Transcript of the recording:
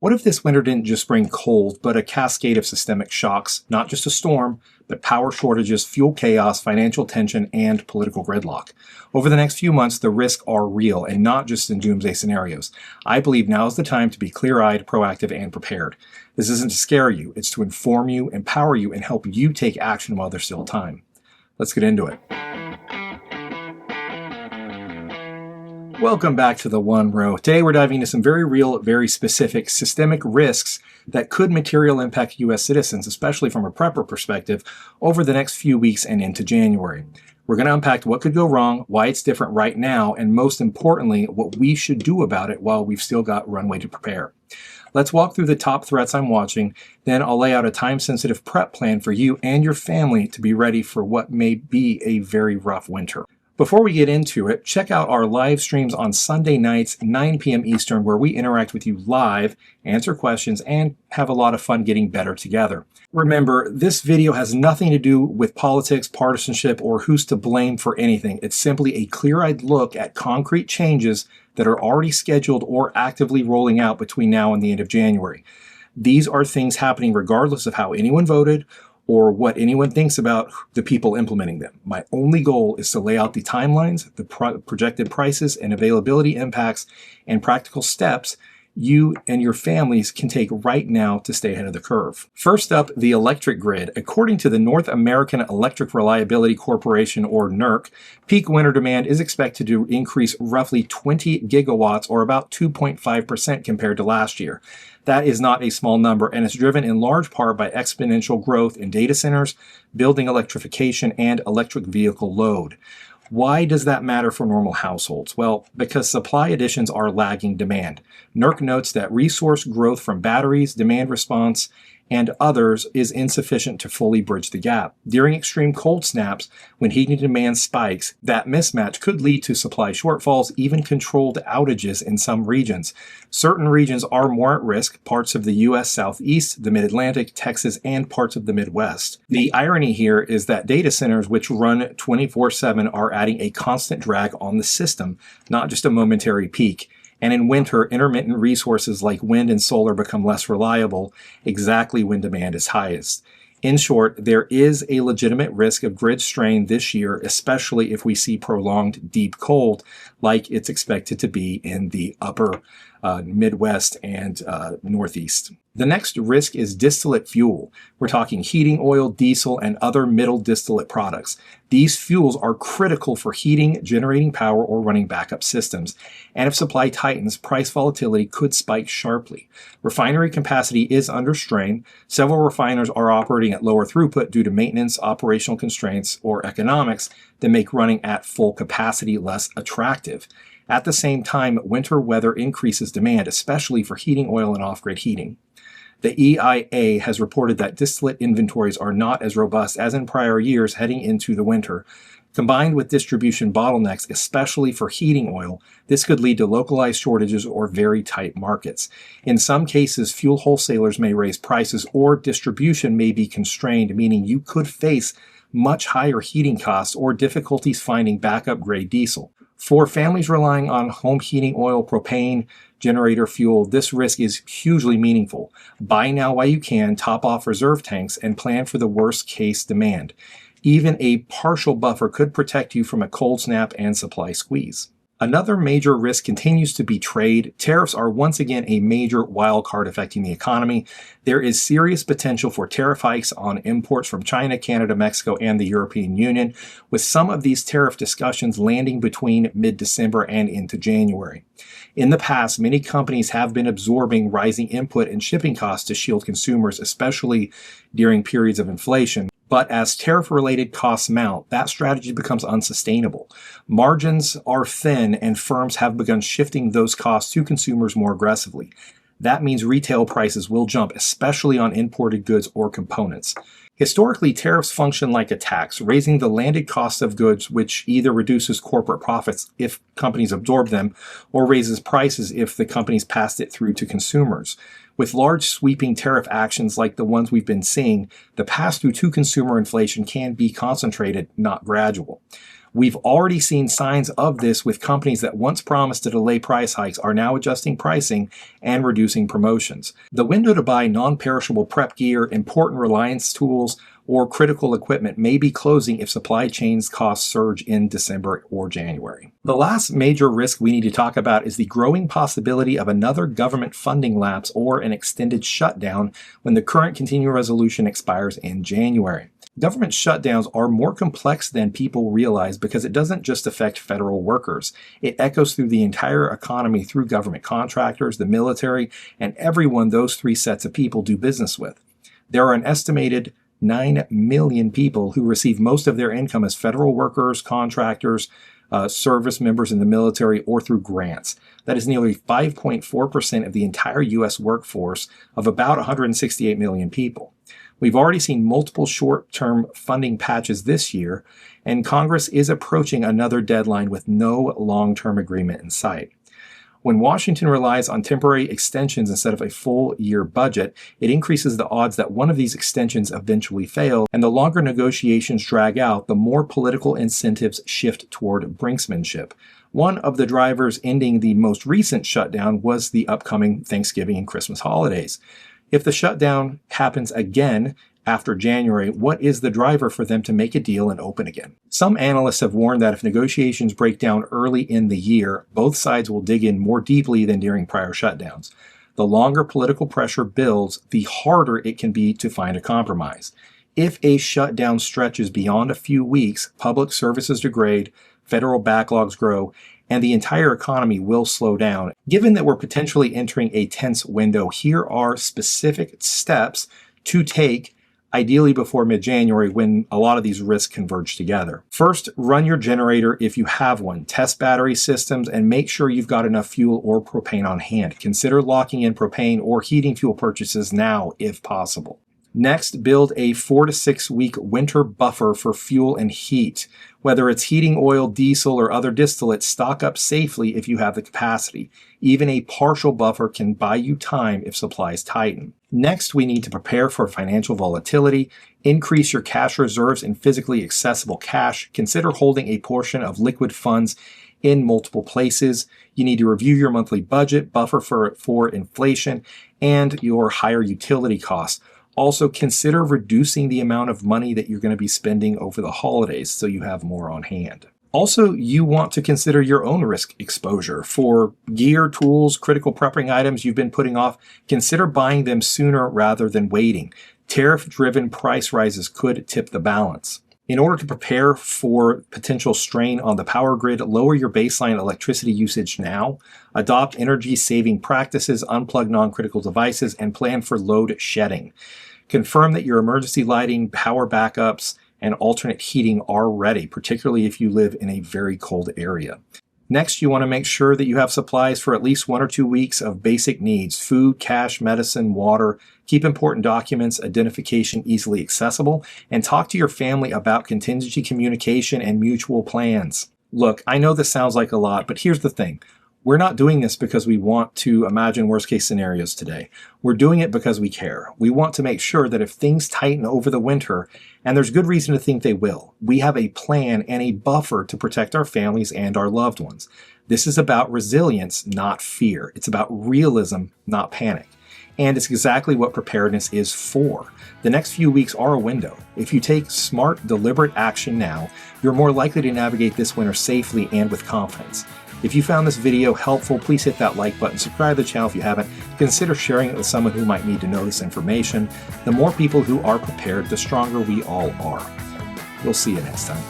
What if this winter didn't just bring cold, but a cascade of systemic shocks, not just a storm, but power shortages, fuel chaos, financial tension, and political gridlock? Over the next few months, the risks are real and not just in doomsday scenarios. I believe now is the time to be clear-eyed, proactive, and prepared. This isn't to scare you, it's to inform you, empower you, and help you take action while there's still time. Let's get into it. Welcome back to TheOneRow. Today we're diving into some very real, very specific systemic risks that could materially impact U.S. citizens, especially from a prepper perspective, over the next few weeks and into January. We're going to unpack what could go wrong, why it's different right now, and most importantly, what we should do about it while we've still got runway to prepare. Let's walk through the top threats I'm watching, then I'll lay out a time-sensitive prep plan for you and your family to be ready for what may be a very rough winter. Before we get into it, check out our live streams on Sunday nights, 9 p.m. Eastern, where we interact with you live, answer questions, and have a lot of fun getting better together. Remember, this video has nothing to do with politics, partisanship, or who's to blame for anything. It's simply a clear-eyed look at concrete changes that are already scheduled or actively rolling out between now and the end of January. These are things happening regardless of how anyone voted or what anyone thinks about the people implementing them. My only goal is to lay out the timelines, the projected prices and availability impacts, and practical steps you and your families can take right now to stay ahead of the curve. First up, the electric grid. According to the North American Electric Reliability Corporation, or NERC, peak winter demand is expected to increase roughly 20 gigawatts, or about 2.5% compared to last year. That is not a small number, and it's driven in large part by exponential growth in data centers, building electrification, and electric vehicle load. Why does that matter for normal households? Well, because supply additions are lagging demand. NERC notes that resource growth from batteries, demand response, and others is insufficient to fully bridge the gap. During extreme cold snaps, when heating demand spikes, that mismatch could lead to supply shortfalls, even controlled outages in some regions. Certain regions are more at risk, parts of the U.S. Southeast, the Mid-Atlantic, Texas, and parts of the Midwest. The irony here is that data centers, which run 24/7, are adding a constant drag on the system, not just a momentary peak. And in winter, intermittent resources like wind and solar become less reliable exactly when demand is highest. In short, there is a legitimate risk of grid strain this year, especially if we see prolonged deep cold like it's expected to be in the upper Midwest and Northeast. The next risk is distillate fuel. We're talking heating oil, diesel, and other middle distillate products. These fuels are critical for heating, generating power, or running backup systems. And if supply tightens, price volatility could spike sharply. Refinery capacity is under strain. Several refiners are operating at lower throughput due to maintenance, operational constraints, or economics that make running at full capacity less attractive. At the same time, winter weather increases demand, especially for heating oil and off-grid heating. The EIA has reported that distillate inventories are not as robust as in prior years heading into the winter. Combined with distribution bottlenecks, especially for heating oil, this could lead to localized shortages or very tight markets. In some cases, fuel wholesalers may raise prices or distribution may be constrained, meaning you could face much higher heating costs or difficulties finding backup grade diesel. For families relying on home heating oil, propane, generator fuel, this risk is hugely meaningful. Buy now while you can, top off reserve tanks, and plan for the worst case demand. Even a partial buffer could protect you from a cold snap and supply squeeze. Another major risk continues to be trade. Tariffs are once again a major wild card affecting the economy. There is serious potential for tariff hikes on imports from China, Canada, Mexico, and the European Union, with some of these tariff discussions landing between mid-December and into January. In the past, many companies have been absorbing rising input and shipping costs to shield consumers, especially during periods of inflation. But as tariff-related costs mount, that strategy becomes unsustainable. Margins are thin, and firms have begun shifting those costs to consumers more aggressively. That means retail prices will jump, especially on imported goods or components. Historically, tariffs function like a tax, raising the landed cost of goods, which either reduces corporate profits if companies absorb them, or raises prices if the companies passed it through to consumers. With large sweeping tariff actions like the ones we've been seeing, the pass-through to consumer inflation can be concentrated, not gradual. We've already seen signs of this with companies that once promised to delay price hikes are now adjusting pricing and reducing promotions. The window to buy non-perishable prep gear, important reliance tools, or critical equipment may be closing if supply chains costs surge in December or January. The last major risk we need to talk about is the growing possibility of another government funding lapse or an extended shutdown when the current continuing resolution expires in January. Government shutdowns are more complex than people realize because it doesn't just affect federal workers. It echoes through the entire economy through government contractors, the military, and everyone those three sets of people do business with. There are an estimated 9 million people who receive most of their income as federal workers, contractors, service members in the military, or through grants. That is nearly 5.4% of the entire U.S. workforce of about 168 million people. We've already seen multiple short-term funding patches this year, and Congress is approaching another deadline with no long-term agreement in sight. When Washington relies on temporary extensions instead of a full-year budget, it increases the odds that one of these extensions eventually fail, and the longer negotiations drag out, the more political incentives shift toward brinksmanship. One of the drivers ending the most recent shutdown was the upcoming Thanksgiving and Christmas holidays. If the shutdown happens again after January, what is the driver for them to make a deal and open again? Some analysts have warned that if negotiations break down early in the year, both sides will dig in more deeply than during prior shutdowns. The longer political pressure builds, the harder it can be to find a compromise. If a shutdown stretches beyond a few weeks, public services degrade, federal backlogs grow, and the entire economy will slow down. Given that we're potentially entering a tense window, here are specific steps to take ideally before mid-January when a lot of these risks converge together. First, run your generator if you have one. Test battery systems and make sure you've got enough fuel or propane on hand. Consider locking in propane or heating fuel purchases now if possible. Next, build a 4 to 6 week winter buffer for fuel and heat. Whether it's heating oil, diesel, or other distillates, stock up safely if you have the capacity. Even a partial buffer can buy you time if supplies tighten. Next, we need to prepare for financial volatility. Increase your cash reserves in physically accessible cash. Consider holding a portion of liquid funds in multiple places. You need to review your monthly budget, buffer for inflation, and your higher utility costs. Also, consider reducing the amount of money that you're going to be spending over the holidays so you have more on hand. Also, you want to consider your own risk exposure. For gear, tools, critical prepping items you've been putting off, consider buying them sooner rather than waiting. Tariff-driven price rises could tip the balance. In order to prepare for potential strain on the power grid, lower your baseline electricity usage now, adopt energy-saving practices, unplug non-critical devices, and plan for load shedding. Confirm that your emergency lighting, power backups, and alternate heating are ready, particularly if you live in a very cold area. Next, you want to make sure that you have supplies for at least 1 or 2 weeks of basic needs: food, cash, medicine, water. Keep important documents, identification easily accessible, and talk to your family about contingency communication and mutual plans. Look, I know this sounds like a lot, but here's the thing. We're not doing this because we want to imagine worst-case scenarios today. We're doing it because we care. We want to make sure that if things tighten over the winter, and there's good reason to think they will, we have a plan and a buffer to protect our families and our loved ones. This is about resilience, not fear. It's about realism, not panic. And it's exactly what preparedness is for. The next few weeks are a window. If you take smart, deliberate action now, you're more likely to navigate this winter safely and with confidence. If you found this video helpful, please hit that like button, subscribe to the channel if you haven't, consider sharing it with someone who might need to know this information. The more people who are prepared, the stronger we all are. We'll see you next time.